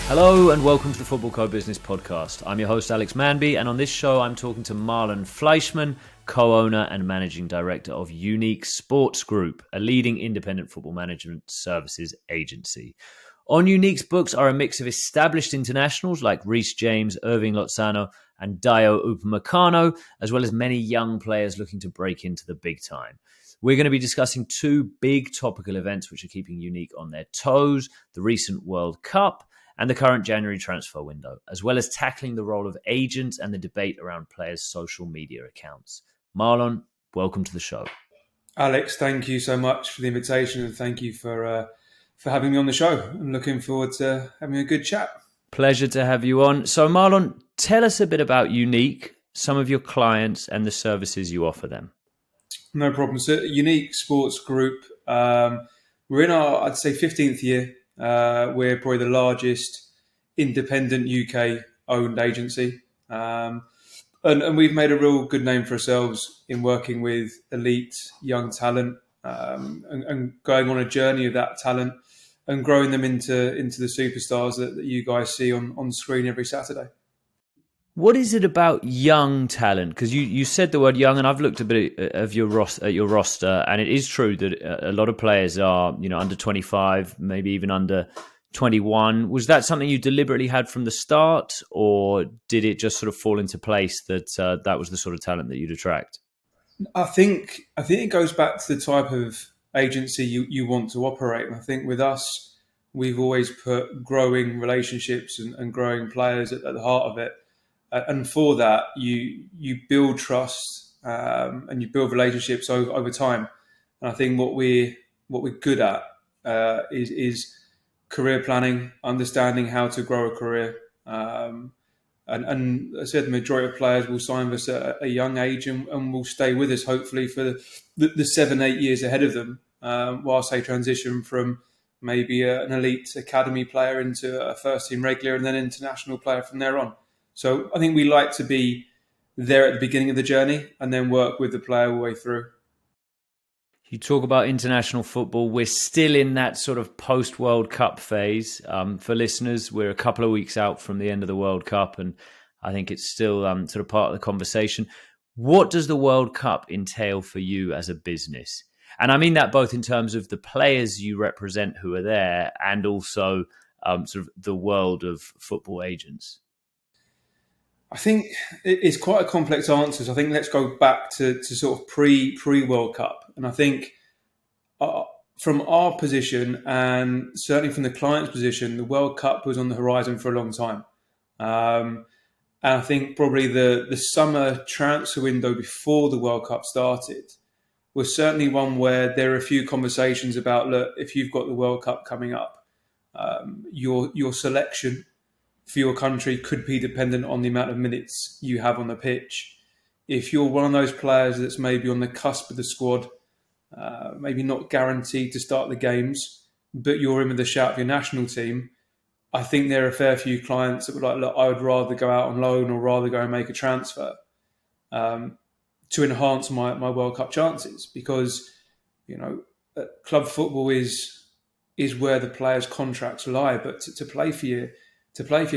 Hello and welcome to the Footballco Business Podcast. I'm your host Alex Manby, and on this show I'm talking to Marlon Fleischman, co-owner and managing director of Unique Sports Group, a leading independent football management services agency. On Unique's books are a mix of established internationals like Reece James, Hirving, Lozano and Dayot, Upamecano, as well as many young players looking to break into the big time. We're going to be discussing two big topical events which are keeping Unique on their toes, the recent World Cup and the current January transfer window, as well as tackling the role of agents and the debate around players' social media accounts. Marlon, welcome to the show. Alex, thank you so much for the invitation and thank you for having me on the show. I'm looking forward to having a good chat. Pleasure to have you on. So Marlon, tell us a bit about Unique, some of your clients and the services you offer them. No problem. So Unique Sports Group, we're in our, I'd say, 15th year. We're probably the largest independent UK-owned agency. And we've made a real good name for ourselves in working with elite young talent and going on a journey of that talent and growing them into the superstars that you guys see on screen every Saturday. What is it about young talent? Because you said the word young, and I've looked a bit of your roster, and it is true that a lot of players are, under 25, maybe even under 21. Was that something you deliberately had from the start, or did it just sort of fall into place that that was the sort of talent that you'd attract? I think it goes back to the type of agency you want to operate. And I think with us, we've always put growing relationships and growing players at the heart of it. And for that, you build trust and you build relationships over time. And I think what we're good at is career planning, understanding how to grow a career. And as I said, the majority of players will sign with us at a young age and will stay with us hopefully for the 7-8 years ahead of them, whilst they transition from maybe an elite academy player into a first team regular and then international player from there on. So I think we like to be there at the beginning of the journey and then work with the player all the way through. You talk about international football. We're still in that sort of post-World Cup phase. For listeners, we're a couple of weeks out from the end of the World Cup, and I think it's still sort of part of the conversation. What does the World Cup entail for you as a business? And I mean that both in terms of the players you represent who are there and also sort of the world of football agents. I think it's quite a complex answer. So I think let's go back to sort of pre-World Cup. And I think from our position and certainly from the client's position, the World Cup was on the horizon for a long time. And I think probably the summer transfer window before the World Cup started was certainly one where there are a few conversations about, look, if you've got the World Cup coming up, your selection for your country could be dependent on the amount of minutes you have on the pitch. If you're one of those players that's maybe on the cusp of the squad, maybe not guaranteed to start the games, but you're in with the shout of your national team, I think there are a fair few clients that would like, look, I would rather go out on loan or rather go and make a transfer to enhance my World Cup chances, because club football is where the players' contracts lie, but to play for your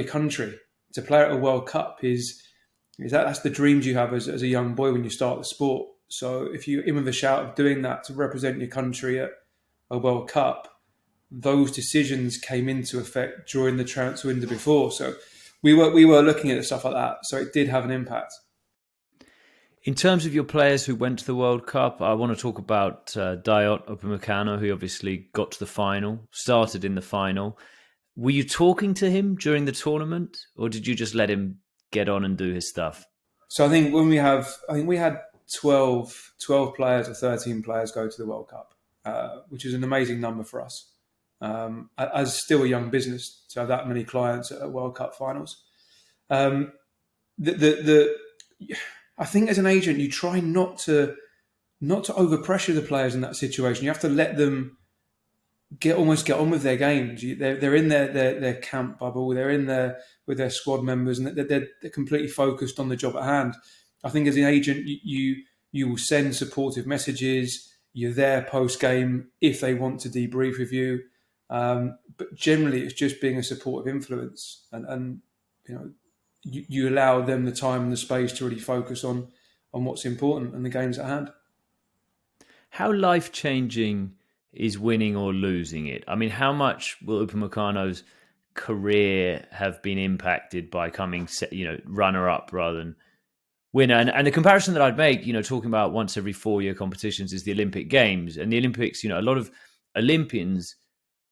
country, to play at a World Cup that's the dreams you have as a young boy when you start the sport. So if you're in with a shout of doing that to represent your country at a World Cup, those decisions came into effect during the transfer window before. So we were looking at stuff like that. So it did have an impact. In terms of your players who went to the World Cup, I want to talk about Dayot, Upamecano, who obviously got to the final, started in the final. Were you talking to him during the tournament, or did you just let him get on and do his stuff? So I think we had 12 players or 13 players go to the World Cup, which is an amazing number for us. As still a young business to have that many clients at World Cup finals. I think as an agent, you try not to overpressure the players in that situation. You have to let them get on with their games. They're in their camp bubble. They're in there with their squad members, and they're completely focused on the job at hand. I think as an agent, you will send supportive messages. You're there post game if they want to debrief with you. But generally, it's just being a supportive influence, and you allow them the time and the space to really focus on what's important and the games at hand. How life-changing is winning or losing it? I mean, how much will Upamecano's career have been impacted by coming, runner-up rather than winner? And the comparison that I'd make, talking about once every 4-year competitions, is the Olympic Games. And the Olympics, a lot of Olympians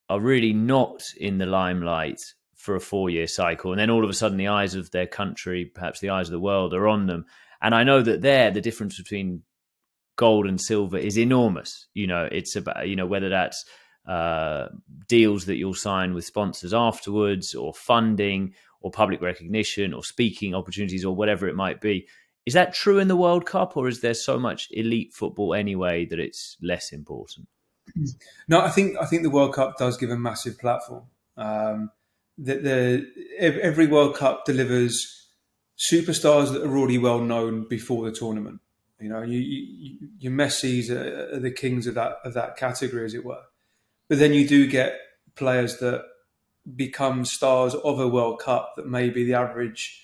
are really not in the limelight for a 4-year cycle. And then all of a sudden, the eyes of their country, perhaps the eyes of the world, are on them. And I know that the difference between gold and silver is enormous. It's about, whether that's deals that you'll sign with sponsors afterwards, or funding, or public recognition, or speaking opportunities, or whatever it might be. Is that true in the World Cup, or is there so much elite football anyway that it's less important? No, I think the World Cup does give a massive platform. Every World Cup delivers superstars that are already well known before the tournament. Your Messis are the kings of that category, as it were. But then you do get players that become stars of a World Cup that maybe the average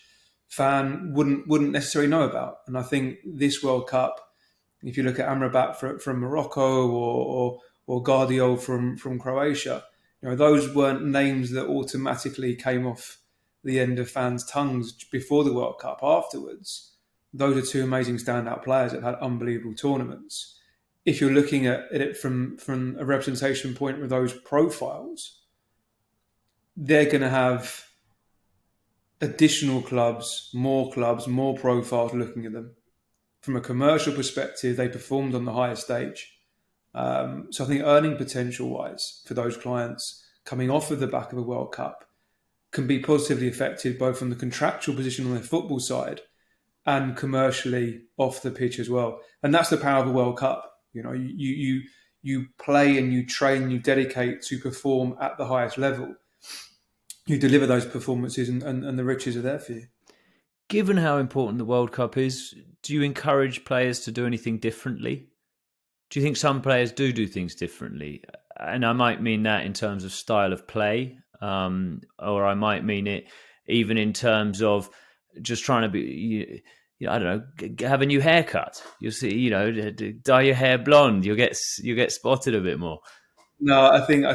fan wouldn't necessarily know about. And I think this World Cup, if you look at Amrabat from Morocco or Guardiola from Croatia, those weren't names that automatically came off the end of fans' tongues before the World Cup. Afterwards, those are two amazing standout players that had unbelievable tournaments. If you're looking at it from a representation point with those profiles, they're going to have additional clubs, more profiles looking at them. From a commercial perspective, they performed on the highest stage. So I think earning potential-wise for those clients coming off of the back of a World Cup can be positively affected both from the contractual position on their football side and commercially off the pitch as well. And that's the power of a World Cup. You play and you train, you dedicate to perform at the highest level. You deliver those performances and the riches are there for you. Given how important the World Cup is, do you encourage players to do anything differently? Do you think some players do things differently? And I might mean that in terms of style of play, or I might mean it even in terms of just trying to be, I don't know, have a new haircut. You'll see, dye your hair blonde. You'll get spotted a bit more. No, I think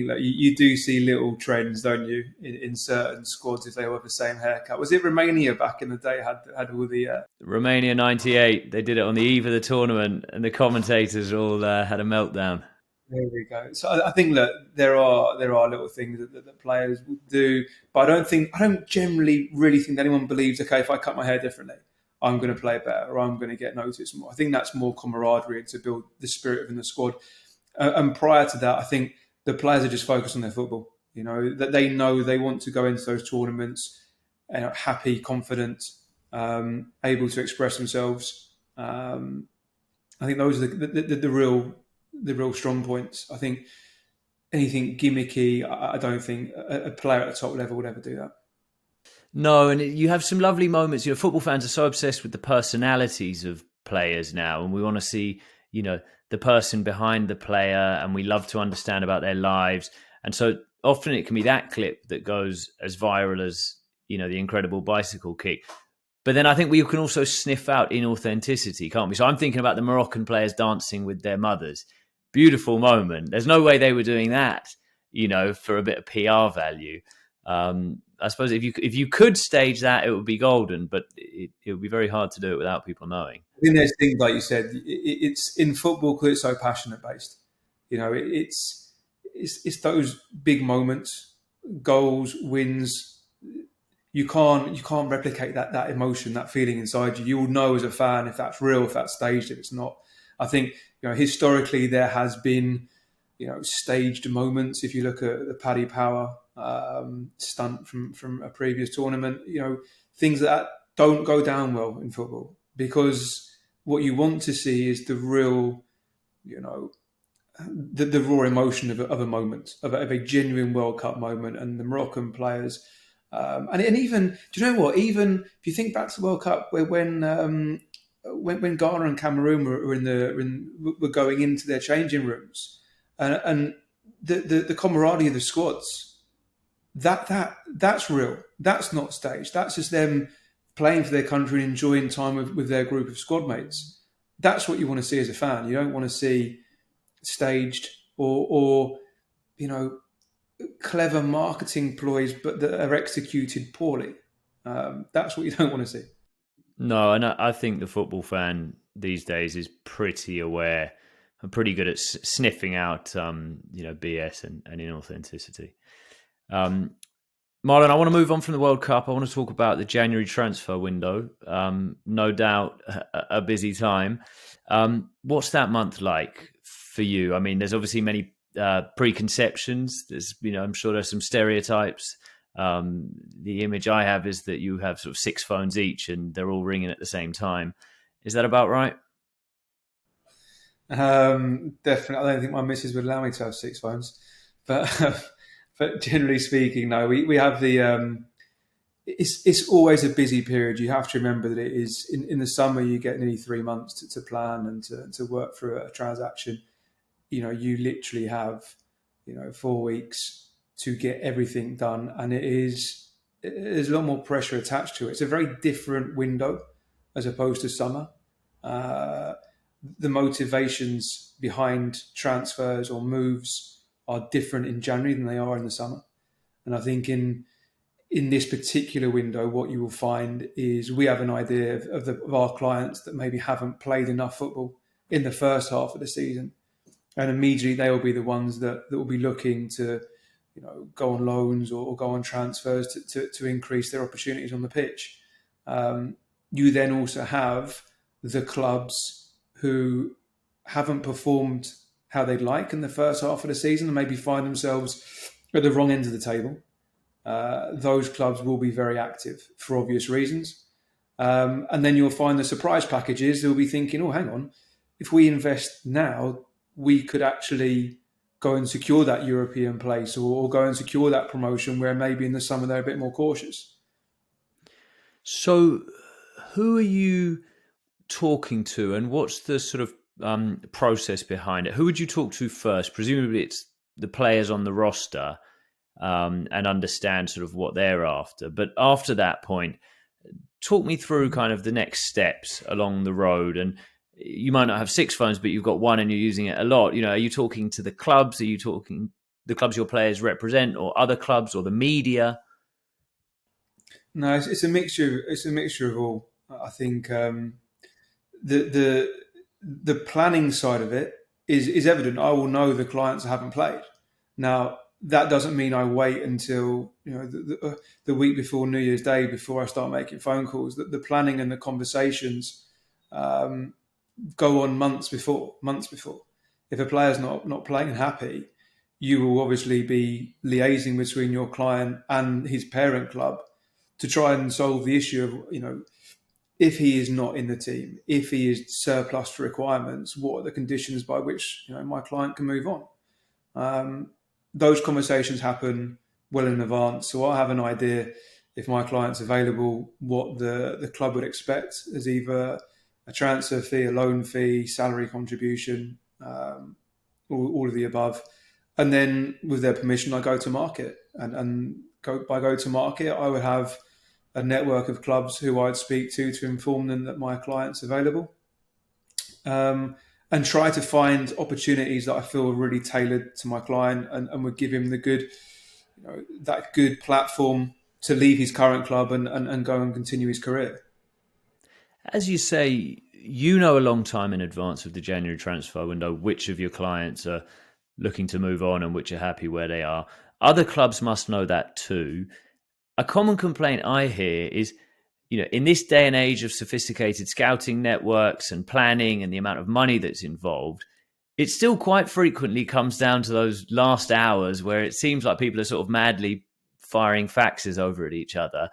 that you do see little trends, don't you, in certain squads if they all have the same haircut. Was it Romania back in the day had all the Romania '98? They did it on the eve of the tournament, and the commentators all had a meltdown. There we go. So I think that there are little things that players will do, but I don't generally really think that anyone believes, okay, if I cut my hair differently, I'm going to play better or I'm going to get noticed more. I think that's more camaraderie to build the spirit within the squad. And prior to that, I think the players are just focused on their football. That they know they want to go into those tournaments happy, confident, able to express themselves. I think those are the real strong points. I think anything gimmicky, I don't think a player at the top level would ever do that. No, and you have some lovely moments. Football fans are so obsessed with the personalities of players now, and we want to see, the person behind the player, and we love to understand about their lives. And so often it can be that clip that goes as viral as, the incredible bicycle kick. But then I think we can also sniff out inauthenticity, can't we? So I'm thinking about the Moroccan players dancing with their mothers. Beautiful moment. There's no way they were doing that, for a bit of PR value. I suppose if you could stage that, it would be golden, but it would be very hard to do it without people knowing. I think there's things like you said. It's in football because it's so passionate based. It's those big moments, goals, wins. You can't replicate that emotion, that feeling inside you. You will know as a fan if that's real, if that's staged, if it's not. I think historically there has been staged moments. If you look at the Paddy Power stunt from a previous tournament, things that don't go down well in football, because what you want to see is the real, the raw emotion of a moment, of a genuine World Cup moment. And the Moroccan players, and even, do you know what? Even if you think back to the World Cup, when Ghana and Cameroon were going into their changing rooms, and the camaraderie of the squads, that's real. That's not staged. That's just them playing for their country and enjoying time with their group of squad mates. That's what you want to see as a fan. You don't want to see staged or clever marketing ploys, but that are executed poorly. That's what you don't want to see. No, and I think the football fan these days is pretty aware and pretty good at sniffing out, BS and inauthenticity. Marlon, I want to move on from the World Cup. I want to talk about the January transfer window. No doubt a busy time. What's that month like for you? I mean, there's obviously many preconceptions. There's, I'm sure there's some stereotypes. The image I have is that you have sort of 6 phones each and they're all ringing at the same time. Is that about right? Definitely. I don't think my missus would allow me to have 6 phones, but generally speaking, no. We have the. It's always a busy period. You have to remember that it is in the summer. You get nearly 3 months to plan and to work through a transaction. You literally have 4 weeks to get everything done, and there's a lot more pressure attached to it. It's a very different window as opposed to summer. The motivations behind transfers or moves are different in January than they are in the summer. And I think in this particular window, what you will find is we have an idea of our clients that maybe haven't played enough football in the first half of the season. And immediately they will be the ones that will be looking to go on loans or go on transfers to increase their opportunities on the pitch. You then also have the clubs who haven't performed how they'd like in the first half of the season and maybe find themselves at the wrong end of the table. Those clubs will be very active for obvious reasons. And then you'll find the surprise packages. They'll be thinking, oh, hang on, if we invest now, we could actually go and secure that European place or go and secure that promotion where maybe in the summer they're a bit more cautious. So who are you talking to and what's the sort of process behind it? Who would you talk to first? Presumably it's the players on the roster and understand sort of what they're after. But after that point, talk me through kind of the next steps along the road. And you might not have 6 phones, but you've got one and you're using it a lot. Are you talking to the clubs? Are you talking the clubs your players represent or other clubs or the media? No, it's a mixture. It's a mixture of all. I think the planning side of it is evident. I will know the clients I haven't played. Now, that doesn't mean I wait until the week before New Year's Day before I start making phone calls. The planning and the conversations go on months before. If a player's not playing and happy, you will obviously be liaising between your client and his parent club to try and solve the issue of, if he is not in the team, if he is surplus to requirements, what are the conditions by which my client can move on? Those conversations happen well in advance, so I have an idea if my client's available, what the club would expect as either a transfer fee, a loan fee, salary contribution, all of the above. And then with their permission, I go to market. And by go to market, I would have a network of clubs who I'd speak to inform them that my client's available. And try to find opportunities that I feel are really tailored to my client and would give him the good, that good platform to leave his current club and go and continue his career. As you say, a long time in advance of the January transfer window, which of your clients are looking to move on and which are happy where they are. Other clubs must know that too. A common complaint I hear is, in this day and age of sophisticated scouting networks and planning and the amount of money that's involved, it still quite frequently comes down to those last hours where it seems like people are sort of madly firing faxes over at each other.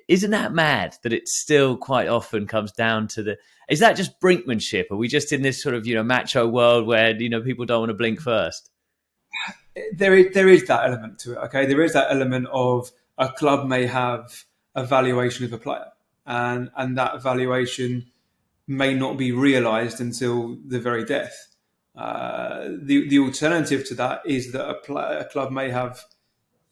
Isn't that mad that it still quite often comes down to is that just brinkmanship? Are we just in this sort of, macho world where, people don't want to blink first? There is that element to it, okay? There is that element of a club may have a valuation of a player and that valuation may not be realised until the very death. The alternative to that is that a club may have,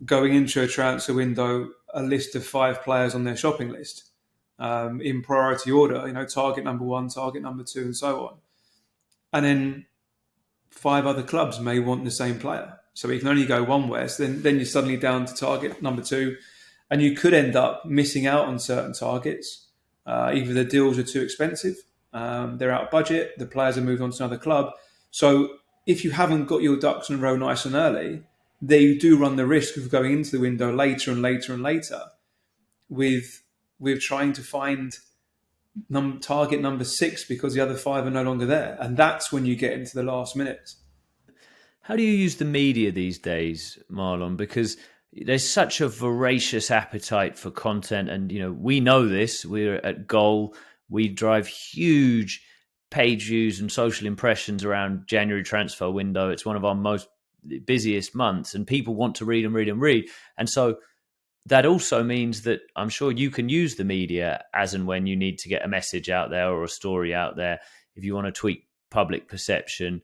going into a transfer window, a list of 5 players on their shopping list in priority order, target number 1, target number 2, and so on. And then 5 other clubs may want the same player. So you can only go one way. So then you're suddenly down to target number 2, and you could end up missing out on certain targets. Either the deals are too expensive, they're out of budget, the players have moved on to another club. So if you haven't got your ducks in a row nice and early, they do run the risk of going into the window later and later and later with trying to find target number 6 because the other 5 are no longer there. And that's when you get into the last minute. How do you use the media these days, Marlon? Because there's such a voracious appetite for content. And, we know this. We're at Goal. We drive huge page views and social impressions around January transfer window. It's one of our most busiest months, and people want to read and read and read. And so that also means that I'm sure you can use the media as and when you need to get a message out there or a story out there if you want to tweak public perception.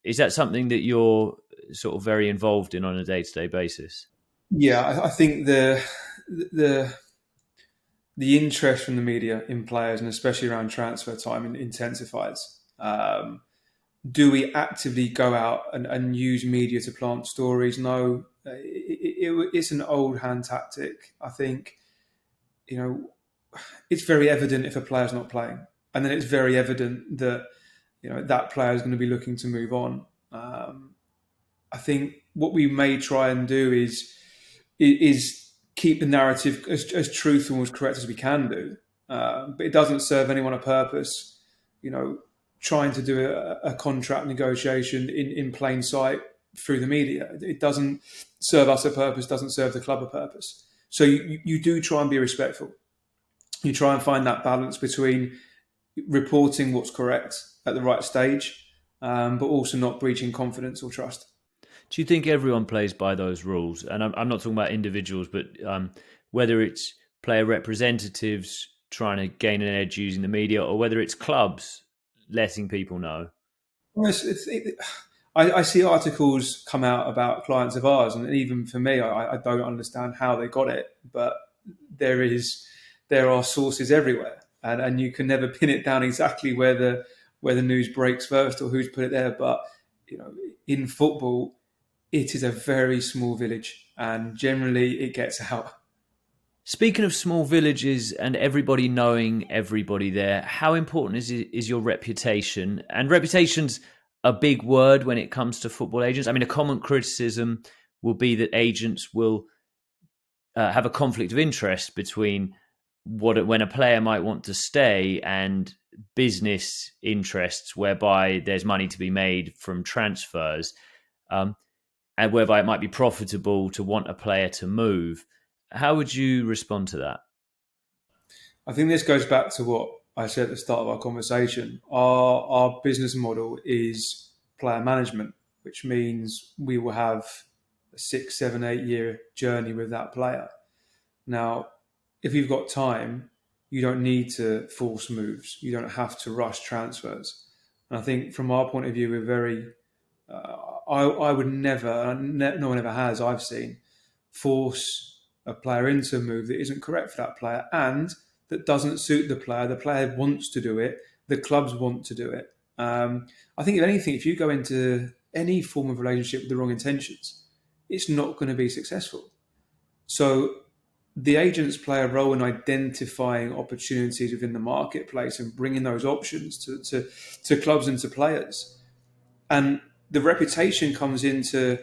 Is that something that you're sort of very involved in on a day-to-day basis? Yeah, I think the interest from the media in players, and especially around transfer time, intensifies. Do we actively go out and use media to plant stories? No, it's an old hand tactic. I think, it's very evident if a player's not playing, and then it's very evident that that player is going to be looking to move on. I think what we may try and do is keep the narrative as truthful and as correct as we can do, but it doesn't serve anyone a purpose. Trying to do a contract negotiation in plain sight through the media. It doesn't serve us a purpose, doesn't serve the club a purpose. So you do try and be respectful. You try and find that balance between reporting what's correct at the right stage, but also not breaching confidence or trust. Do you think everyone plays by those rules? And I'm not talking about individuals, but whether it's player representatives trying to gain an edge using the media, or whether it's clubs letting people know? Well, I see articles come out about clients of ours, and even for me, I don't understand how they got it, but there are sources everywhere, and you can never pin it down exactly where the news breaks first or who's put it there. But in football, it is a very small village, and generally it gets out. Speaking of small villages and everybody knowing everybody there, how important is your reputation? And reputation's a big word when it comes to football agents. I mean, a common criticism will be that agents will have a conflict of interest between when a player might want to stay and business interests, whereby there's money to be made from transfers, and whereby it might be profitable to want a player to move. How would you respond to that? I think this goes back to what I said at the start of our conversation. Our business model is player management, which means we will have a 6, 7, 8 year journey with that player. Now, if you've got time, you don't need to force moves. You don't have to rush transfers. And I think from our point of view, we're very, I would never, no one ever has, I've seen, force a player into a move that isn't correct for that player and that doesn't suit the player. The player wants to do it. The clubs want to do it. I think if anything, if you go into any form of relationship with the wrong intentions, it's not going to be successful. So the agents play a role in identifying opportunities within the marketplace and bringing those options to clubs and to players. And the reputation comes into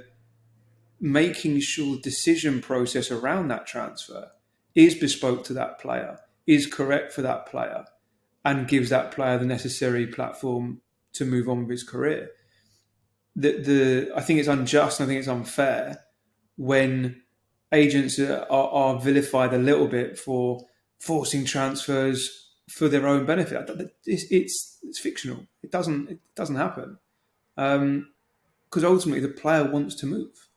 making sure the decision process around that transfer is bespoke to that player, is correct for that player, and gives that player the necessary platform to move on with his career. I think it's unjust and I think it's unfair when agents are vilified a little bit for forcing transfers for their own benefit. It's fictional. It doesn't happen because ultimately the player wants to move.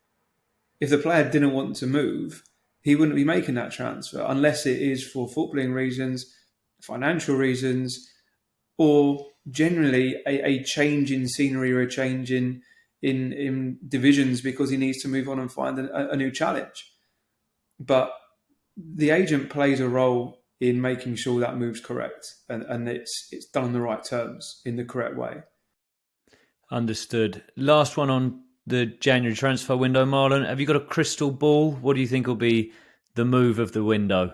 If the player didn't want to move, he wouldn't be making that transfer unless it is for footballing reasons, financial reasons, or generally a change in scenery or a change in divisions because he needs to move on and find a new challenge. But the agent plays a role in making sure that move's correct and it's done on the right terms in the correct way. Understood. Last one on the January transfer window, Marlon. Have you got a crystal ball? What do you think will be the move of the window?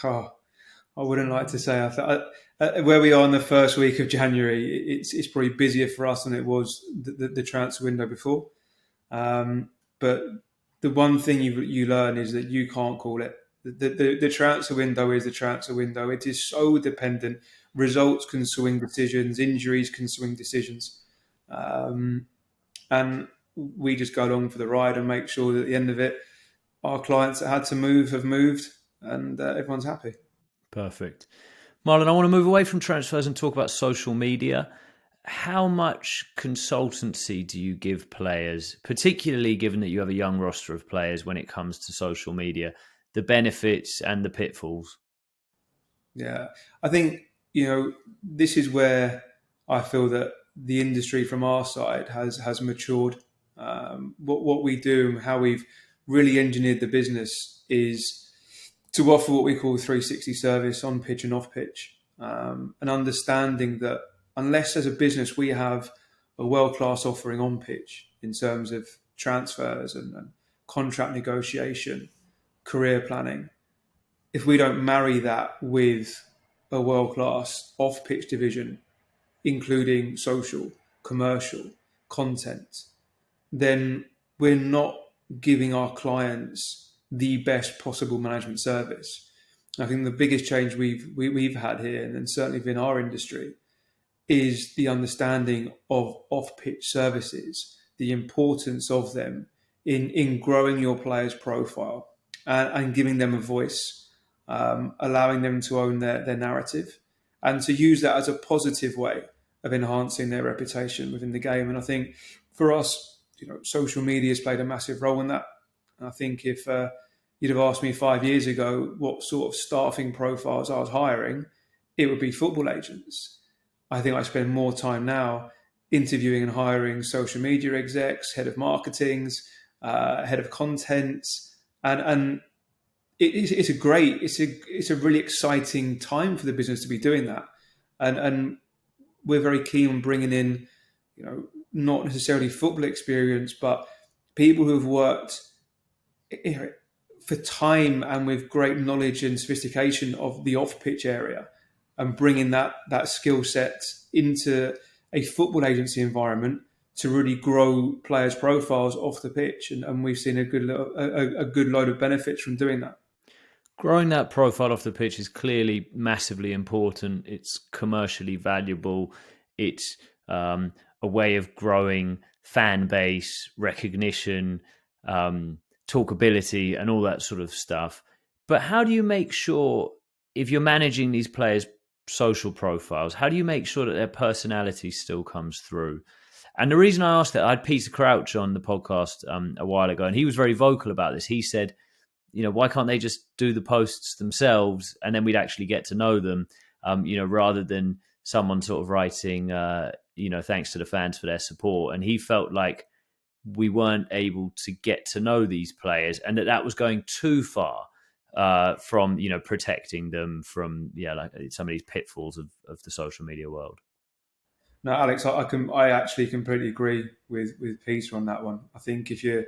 Oh, I wouldn't like to say. Where we are in the first week of January, it's probably busier for us than it was the transfer window before. But the one thing you learn is that you can't call it. The transfer window is the transfer window. It is so dependent. Results can swing decisions. Injuries can swing decisions. And we just go along for the ride and make sure that at the end of it, our clients that had to move have moved and everyone's happy. Perfect. Marlon, I want to move away from transfers and talk about social media. How much consultancy do you give players, particularly given that you have a young roster of players when it comes to social media, the benefits and the pitfalls? Yeah, I think, this is where I feel that the industry from our side has matured. What we do and how we've really engineered the business is to offer what we call 360 service on pitch and off pitch, and understanding that unless as a business we have a world-class offering on pitch in terms of transfers and contract negotiation, career planning, if we don't marry that with a world-class off-pitch division, including social, commercial, content, then we're not giving our clients the best possible management service. I think the biggest change we've had here, and certainly within our industry, is the understanding of off-pitch services, the importance of them in growing your player's profile and giving them a voice, allowing them to own their narrative and to use that as a positive way of enhancing their reputation within the game. And I think for us, social media has played a massive role in that. And I think if you'd have asked me 5 years ago what sort of staffing profiles I was hiring, it would be football agents. I think I spend more time now interviewing and hiring social media execs, head of marketings, head of content, and it's a really exciting time for the business to be doing that, and we're very keen on bringing in, not necessarily football experience, but people who have worked for time and with great knowledge and sophistication of the off-pitch area, and bringing that skill set into a football agency environment to really grow players' profiles off the pitch. And we've seen a good load of benefits from doing that. Growing that profile off the pitch is clearly massively important. It's commercially valuable. It's a way of growing fan base, recognition, talkability, and all that sort of stuff. But how do you make sure, if you're managing these players' social profiles, how do you make sure that their personality still comes through? And the reason I asked that, I had Peter Crouch on the podcast a while ago, and he was very vocal about this. He said, why can't they just do the posts themselves and then we'd actually get to know them, rather than someone sort of writing, thanks to the fans for their support. And he felt like we weren't able to get to know these players and that was going too far from, protecting them from, like some of these pitfalls of the social media world. No, Alex, I actually completely agree with Peter on that one. I think if you're,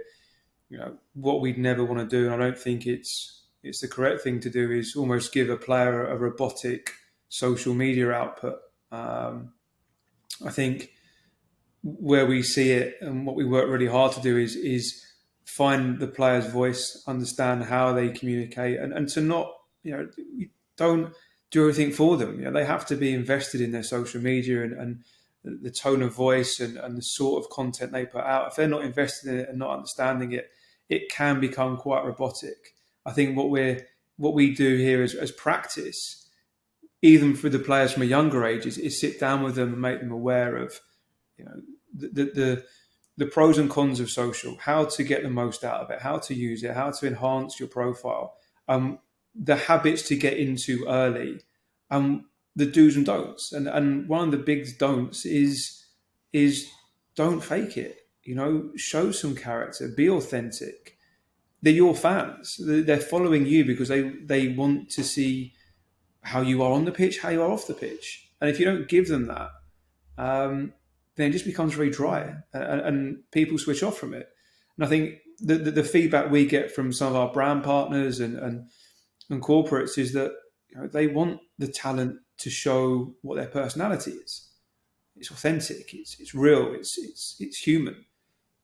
what we'd never want to do, and I don't think it's the correct thing to do, is almost give a player a robotic social media output. I think where we see it and what we work really hard to do is find the player's voice, understand how they communicate, and to not, don't do everything for them. They have to be invested in their social media and the tone of voice and the sort of content they put out. If they're not invested in it and not understanding it, it can become quite robotic. I think what we do here as practice, even for the players from a younger age, is sit down with them and make them aware of, the pros and cons of social, how to get the most out of it, how to use it, how to enhance your profile, the habits to get into early, and the do's and don'ts. And one of the big don'ts is don't fake it. Show some character, be authentic. They're your fans. They're following you because they want to see how you are on the pitch, how you are off the pitch. And if you don't give them that, then it just becomes very dry, and people switch off from it. And I think the feedback we get from some of our brand partners and corporates is that they want the talent to show what their personality is. It's authentic. It's real. It's human.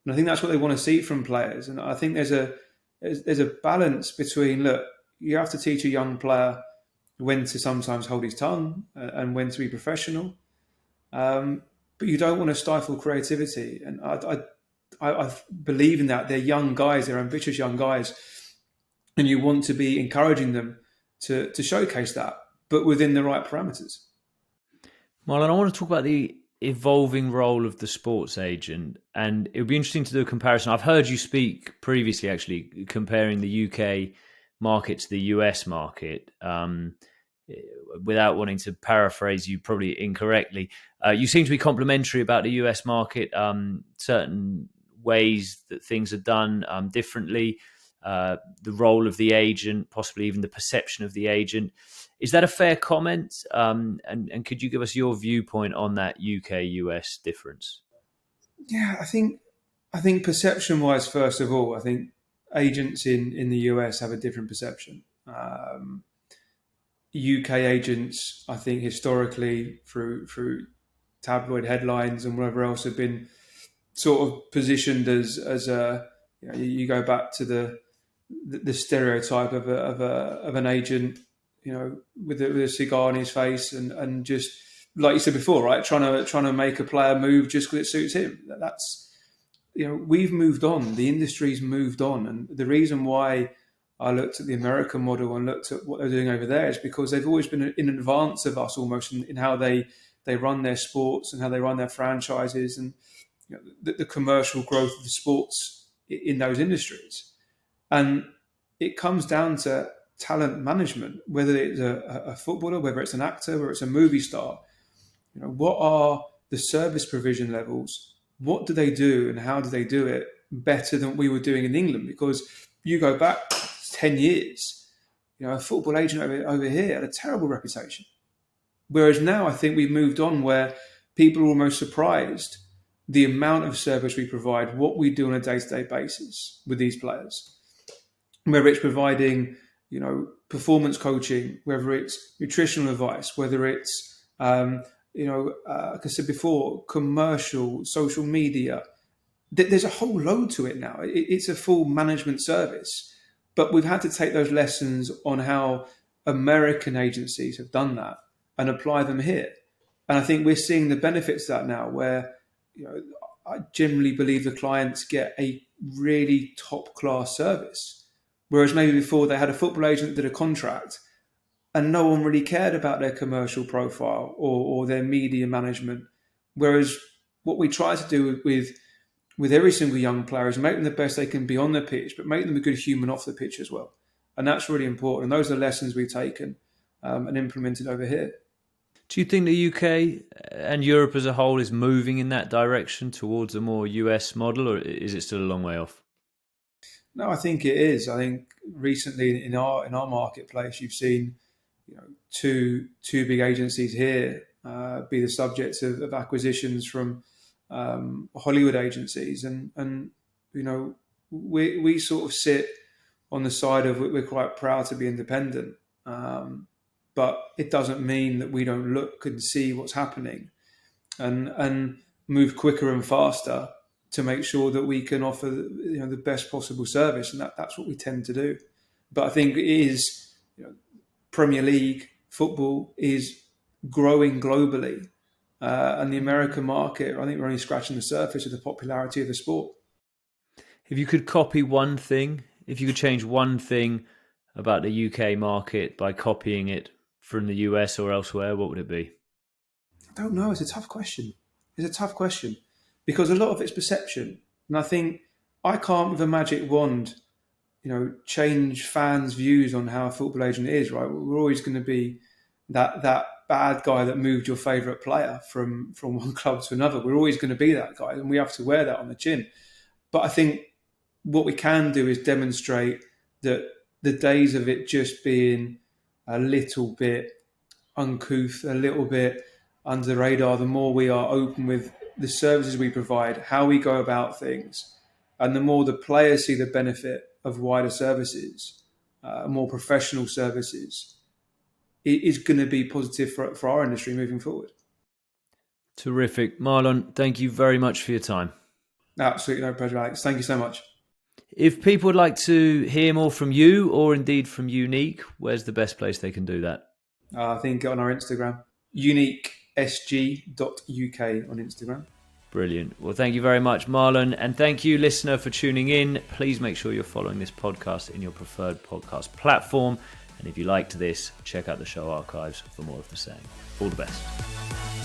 And I think that's what they want to see from players. And I think there's a balance between, look, you have to teach a young player when to sometimes hold his tongue and when to be professional, but you don't want to stifle creativity. And I believe in that. They're young guys. They're ambitious young guys, and you want to be encouraging them to showcase that, but within the right parameters. Marlon, I want to talk about the evolving role of the sports agent, and it would be interesting to do a comparison. I've heard you speak previously, actually, comparing the UK market to the US market. Without wanting to paraphrase you probably incorrectly, you seem to be complimentary about the US market, certain ways that things are done differently, the role of the agent, possibly even the perception of the agent. Is that a fair comment? And could you give us your viewpoint on that UK-US difference? Yeah, I think perception-wise, first of all, I think agents in the US have a different perception. UK agents, I think historically through tabloid headlines and whatever else, have been sort of positioned as a, you go back to the stereotype of an agent, with a cigar in his face and just, like you said before, right, trying to make a player move just because it suits him. That's, we've moved on. The industry's moved on, and the reason why I looked at the American model and looked at what they're doing over there is because they've always been in advance of us, almost in how they run their sports and how they run their franchises, and the commercial growth of the sports in those industries. And it comes down to talent management, whether it's a footballer, whether it's an actor, whether it's a movie star. What are the service provision levels? What do they do, and how do they do it better than we were doing in England? Because you go back 10 years, a football agent over here had a terrible reputation. Whereas now I think we've moved on, where people are almost surprised the amount of service we provide, what we do on a day-to-day basis with these players. Whether it's providing, performance coaching, whether it's nutritional advice, whether it's, like I said before, commercial, social media. There's a whole load to it now. It's a full management service. But we've had to take those lessons on how American agencies have done that and apply them here. And I think we're seeing the benefits of that now, where I generally believe the clients get a really top-class service. Whereas maybe before they had a football agent that did a contract and no one really cared about their commercial profile or their media management. Whereas what we try to do with every single young player is make them the best they can be on the pitch, but make them a good human off the pitch as well. And that's really important. And those are the lessons we've taken and implemented over here. Do you think the UK and Europe as a whole is moving in that direction towards a more US model, or is it still a long way off? No, I think it is. I think recently in our marketplace, you've seen two big agencies here be the subjects of acquisitions from Hollywood agencies, and we sort of sit on the side of we're quite proud to be independent, but it doesn't mean that we don't look and see what's happening and move quicker and faster to make sure that we can offer the best possible service, and that's what we tend to do. But I think it is Premier League football is growing globally. And the American market, I think we're only scratching the surface of the popularity of the sport. If you could copy one thing, if you could change one thing about the UK market by copying it from the US or elsewhere, what would it be? I don't know. It's a tough question. Because a lot of it's perception. And I think I can't, with a magic wand, change fans' views on how a football agent is, right? We're always going to be that bad guy that moved your favourite player from one club to another. We're always going to be that guy, and we have to wear that on the chin. But I think what we can do is demonstrate that the days of it just being a little bit uncouth, a little bit under the radar, the more we are open with the services we provide, how we go about things, and the more the players see the benefit of wider services, more professional services, it is going to be positive for our industry moving forward. Terrific. Marlon, thank you very much for your time. Absolutely no pleasure, Alex. Thank you so much. If people would like to hear more from you or indeed from Unique, where's the best place they can do that? I think on our Instagram, uniquesg.uk on Instagram. Brilliant. Well, thank you very much, Marlon. And thank you, listener, for tuning in. Please make sure you're following this podcast in your preferred podcast platform. And if you liked this, check out the show archives for more of the same. All the best.